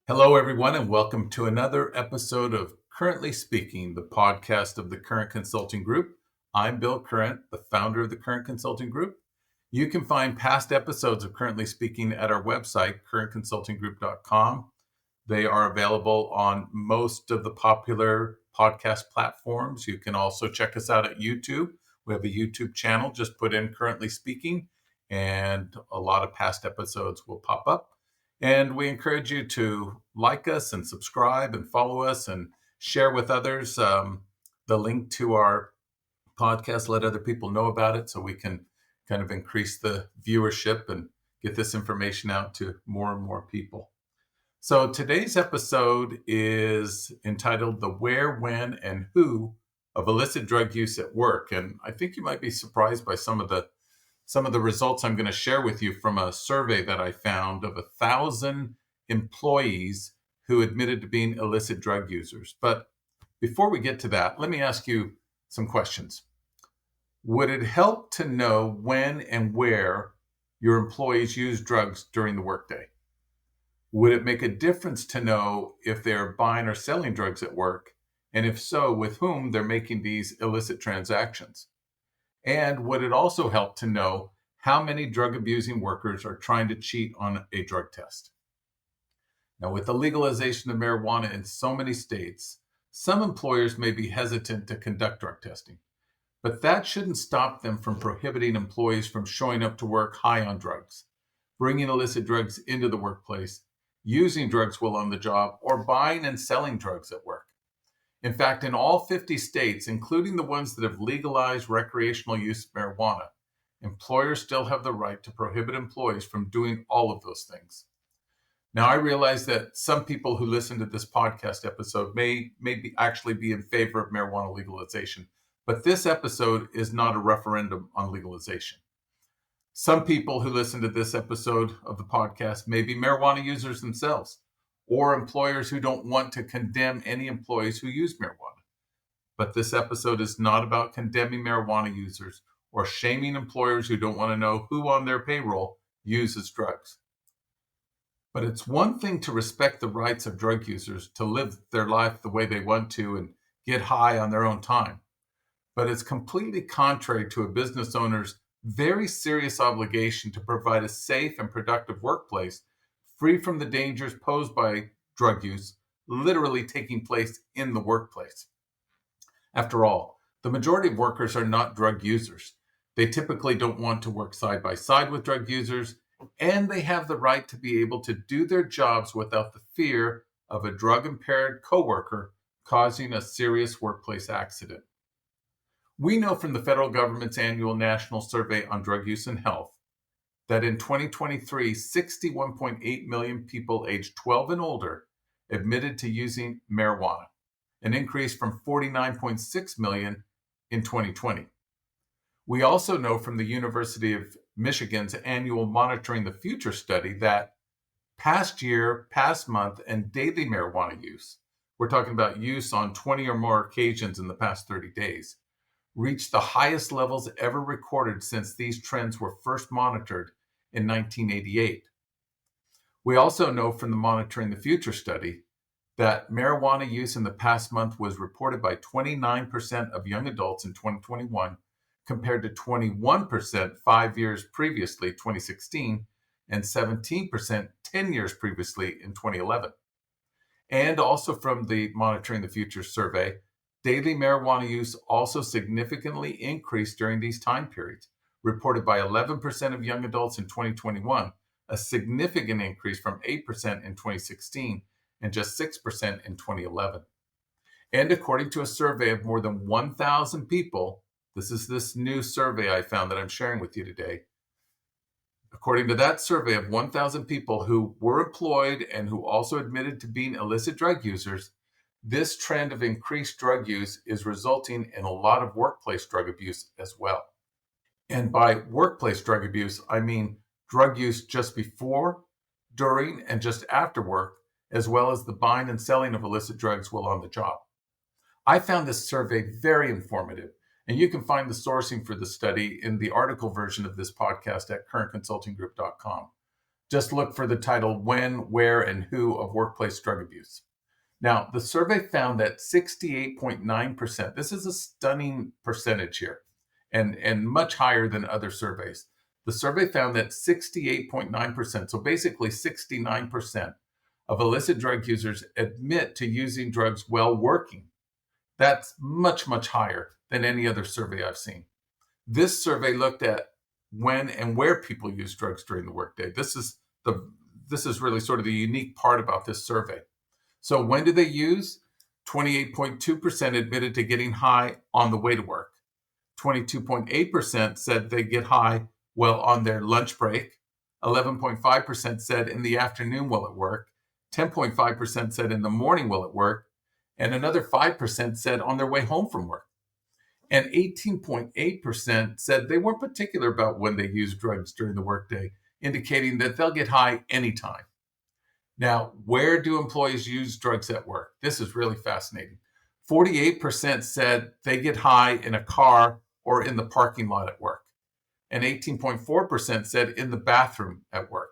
Hello, everyone, and welcome to another episode of Currently Speaking, the podcast of the Current Consulting Group. I'm Bill Current, the founder of the Current Consulting Group. You can find past episodes of Currently Speaking at our website, currentconsultinggroup.com. They are available on most of the popular podcast platforms. You can also check us out at YouTube. We have a YouTube channel. Just put in Currently Speaking, and a lot of past episodes will pop up. And we encourage you to like us and subscribe and follow us and share with others the link to our podcast. Let other people know about it so we can kind of increase the viewership and get this information out to more and more people. So today's episode is entitled The Where, When, and Who of Illicit Drug Use at Work. And I think you might be surprised by some of the results I'm going to share with you from a survey that I found of 1,000 employees who admitted to being illicit drug users. But before we get to that, let me ask you some questions. Would it help to know when and where your employees use drugs during the workday? Would it make a difference to know if they're buying or selling drugs at work? And if so, with whom they're making these illicit transactions? And would it also help to know how many drug abusing workers are trying to cheat on a drug test? Now, with the legalization of marijuana in so many states, some employers may be hesitant to conduct drug testing, but that shouldn't stop them from prohibiting employees from showing up to work high on drugs, bringing illicit drugs into the workplace, using drugs while on the job, or buying and selling drugs at work. In fact, in all 50 states, including the ones that have legalized recreational use of marijuana, employers still have the right to prohibit employees from doing all of those things. Now, I realize that some people who listen to this podcast episode may actually be in favor of marijuana legalization, but this episode is not a referendum on legalization. Some people who listen to this episode of the podcast may be marijuana users themselves, or employers who don't want to condemn any employees who use marijuana. But this episode is not about condemning marijuana users or shaming employers who don't want to know who on their payroll uses drugs. But it's one thing to respect the rights of drug users to live their life the way they want to and get high on their own time. But it's completely contrary to a business owner's very serious obligation to provide a safe and productive workplace free from the dangers posed by drug use, literally taking place in the workplace. After all, the majority of workers are not drug users. They typically don't want to work side by side with drug users, and they have the right to be able to do their jobs without the fear of a drug-impaired coworker causing a serious workplace accident. We know from the federal government's annual National Survey on Drug Use and Health that in 2023, 61.8 million people aged 12 and older admitted to using marijuana, an increase from 49.6 million in 2020. We also know from the University of Michigan's annual Monitoring the Future study that past year, past month, and daily marijuana use, we're talking about use on 20 or more occasions in the past 30 days, reached the highest levels ever recorded since these trends were first monitored in 1988. We also know from the Monitoring the Future study that marijuana use in the past month was reported by 29% of young adults in 2021, compared to 21% 5 years previously, 2016, and 17% 10 years previously in 2011. And also from the Monitoring the Future survey, daily marijuana use also significantly increased during these time periods, reported by 11% of young adults in 2021, a significant increase from 8% in 2016 and just 6% in 2011. And according to a survey of more than 1,000 people, this is this new survey I found that I'm sharing with you today. According to that survey of 1,000 people who were employed and who also admitted to being illicit drug users, this trend of increased drug use is resulting in a lot of workplace drug abuse as well. And by workplace drug abuse, I mean drug use just before, during, and just after work, as well as the buying and selling of illicit drugs while on the job. I found this survey very informative, and you can find the sourcing for the study in the article version of this podcast at currentconsultinggroup.com. Just look for the title When, Where, and Who of Workplace Drug Abuse. Now, the survey found that 68.9%, this is a stunning percentage here, and much higher than other surveys. The survey found that 68.9%, so basically 69% of illicit drug users admit to using drugs while working. That's much, much higher than any other survey I've seen. This survey looked at when and where people use drugs during the workday. This is really sort of the unique part about this survey. So when do they use? 28.2% admitted to getting high on the way to work. 22.8% said they get high while on their lunch break. 11.5% said in the afternoon while at work. 10.5% said in the morning while at work. And another 5% said on their way home from work. And 18.8% said they weren't particular about when they use drugs during the workday, indicating that they'll get high anytime. Now, where do employees use drugs at work? This is really fascinating. 48% said they get high in a car or in the parking lot at work. And 18.4% said in the bathroom at work.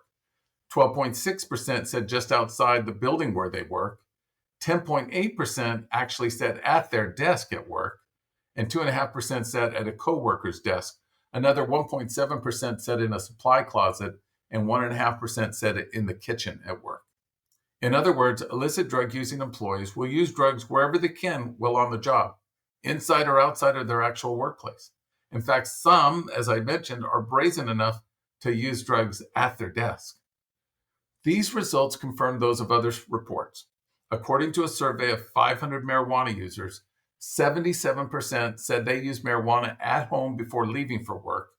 12.6% said just outside the building where they work. 10.8% actually said at their desk at work. And 2.5% said at a coworker's desk. Another 1.7% said in a supply closet, and 1.5% said it in the kitchen at work. In other words, illicit drug using employees will use drugs wherever they can while on the job, inside or outside of their actual workplace. In fact, some, as I mentioned, are brazen enough to use drugs at their desk. These results confirm those of other reports. According to a survey of 500 marijuana users, 77% said they use marijuana at home before leaving for work.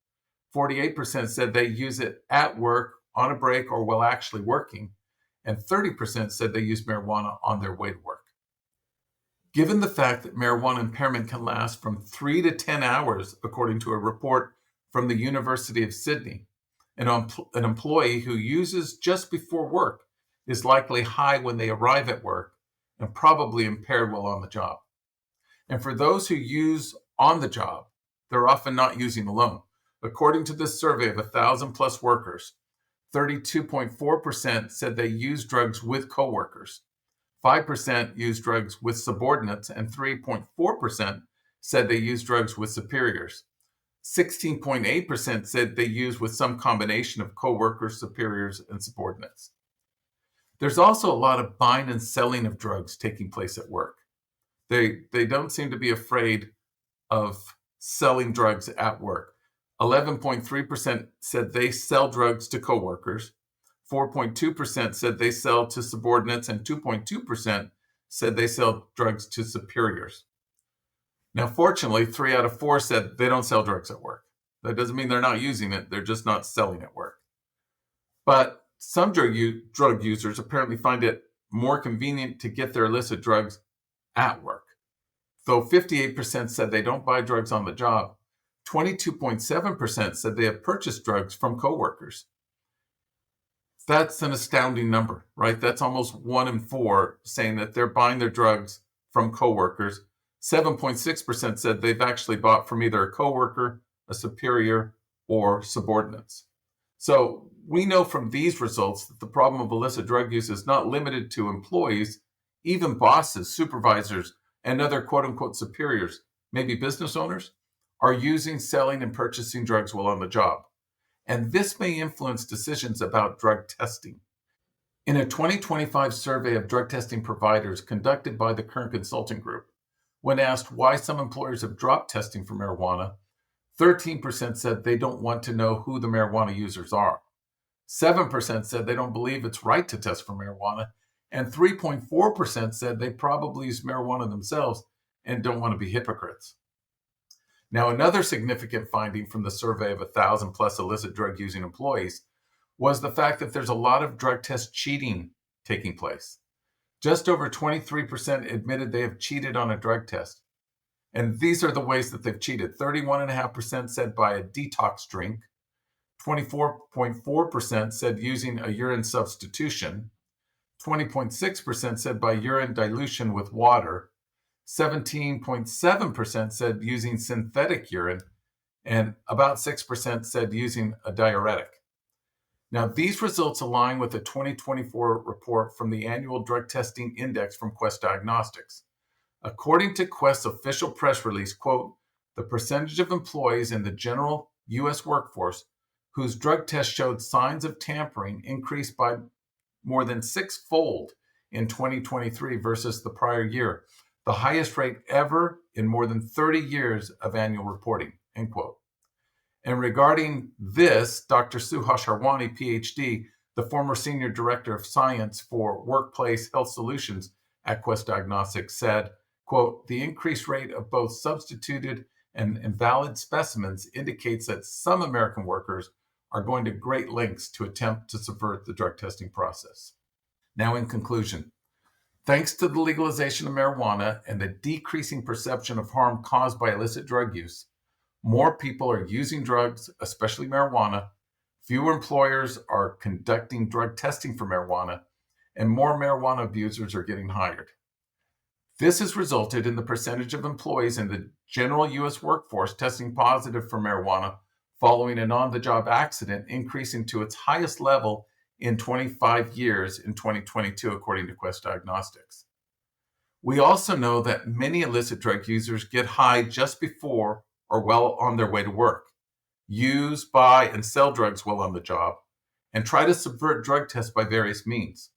48% said they use it at work, on a break, or while actually working. And 30% said they use marijuana on their way to work. Given the fact that marijuana impairment can last from 3 to 10 hours, according to a report from the University of Sydney, an employee who uses just before work is likely high when they arrive at work and probably impaired while on the job. And for those who use on the job, they're often not using alone. According to this survey of 1,000 plus workers, 32.4% said they use drugs with coworkers. 5% use drugs with subordinates, and 3.4% said they use drugs with superiors. 16.8% said they use with some combination of coworkers, superiors, and subordinates. There's also a lot of buying and selling of drugs taking place at work. They don't seem to be afraid of selling drugs at work. 11.3% said they sell drugs to coworkers. 4.2% said they sell to subordinates, and 2.2% said they sell drugs to superiors. Now, fortunately, 3 out of 4 said they don't sell drugs at work. That doesn't mean they're not using it, they're just not selling at work. But some drug users apparently find it more convenient to get their illicit drugs at work. Though 58% said they don't buy drugs on the job, 22.7% said they have purchased drugs from coworkers. That's an astounding number, right? That's almost 1 in 4 saying that they're buying their drugs from coworkers. 7.6% said they've actually bought from either a coworker, a superior, or subordinates. So we know from these results that the problem of illicit drug use is not limited to employees. Even bosses, supervisors, and other quote-unquote superiors, maybe business owners, are using, selling, and purchasing drugs while on the job. And this may influence decisions about drug testing. In a 2025 survey of drug testing providers conducted by the Current Consulting Group, when asked why some employers have dropped testing for marijuana, 13% said they don't want to know who the marijuana users are. 7% said they don't believe it's right to test for marijuana, and 3.4% said they probably use marijuana themselves and don't want to be hypocrites. Now, another significant finding from the survey of 1,000 plus illicit drug using employees was the fact that there's a lot of drug test cheating taking place. Just over 23% admitted they have cheated on a drug test. And these are the ways that they've cheated. 31.5% said by a detox drink. 24.4% said using a urine substitution. 20.6% said by urine dilution with water. 17.7% said using synthetic urine. And about 6% said using a diuretic. Now, these results align with a 2024 report from the Annual Drug Testing Index from Quest Diagnostics. According to Quest's official press release, quote, the percentage of employees in the general U.S. workforce whose drug tests showed signs of tampering increased by more than six-fold in 2023 versus the prior year, the highest rate ever in more than 30 years of annual reporting, end quote. And regarding this, Dr. Suhas Harwani, PhD, the former Senior Director of Science for Workplace Health Solutions at Quest Diagnostics, said, quote, the increased rate of both substituted and invalid specimens indicates that some American workers are going to great lengths to attempt to subvert the drug testing process. Now, in conclusion, thanks to the legalization of marijuana and the decreasing perception of harm caused by illicit drug use, more people are using drugs, especially marijuana, fewer employers are conducting drug testing for marijuana, and more marijuana abusers are getting hired. This has resulted in the percentage of employees in the general U.S. workforce testing positive for marijuana following an on-the-job accident increasing to its highest level in 25 years in 2022, according to Quest Diagnostics. We also know that many illicit drug users get high just before or well on their way to work, use, buy, and sell drugs while on the job, and try to subvert drug tests by various means,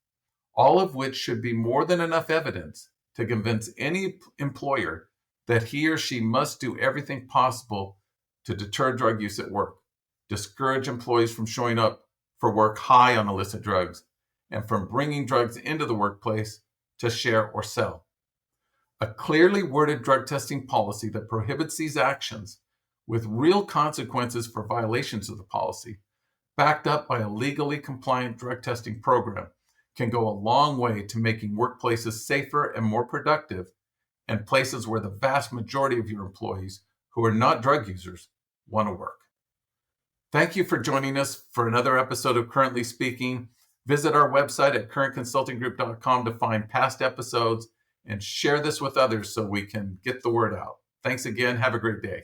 all of which should be more than enough evidence to convince any employer that he or she must do everything possible to deter drug use at work, discourage employees from showing up for work high on illicit drugs, and from bringing drugs into the workplace to share or sell. A clearly worded drug testing policy that prohibits these actions with real consequences for violations of the policy, backed up by a legally compliant drug testing program, can go a long way to making workplaces safer and more productive, and places where the vast majority of your employees who are not drug users want to work. Thank you for joining us for another episode of Currently Speaking. Visit our website at currentconsultinggroup.com to find past episodes and share this with others so we can get the word out. Thanks again. Have a great day.